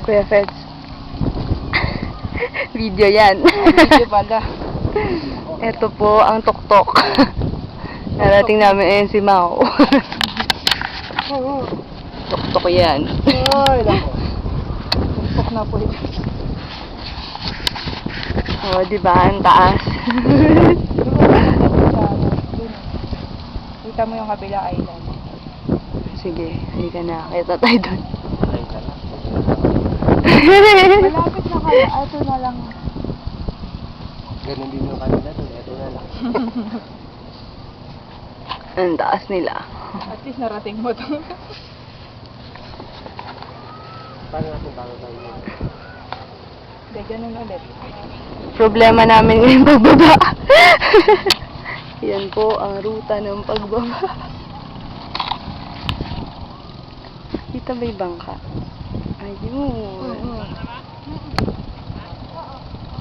Kuya Feds. Video yan. Video pala. Ito po ang tuktok. Narating namin ayun si Mau. Tuktok yan. Ay, lako. Tumpok na po ito. O, diba? Ang taas. Kita mo yung kabila island. Sige, hindi ka na. Kita tayo doon. Malapit na kayo. Ito na lang. Ganun din yung kanila doon. Ito na lang. Ang taas nila. At least narating mo to. Paano natin bago tayo yun? Hindi, ganun ulit. Problema namin ngayon pagbaba. Yan po ang ruta ng pagbaba. Kita ba yung bangka? Ayun.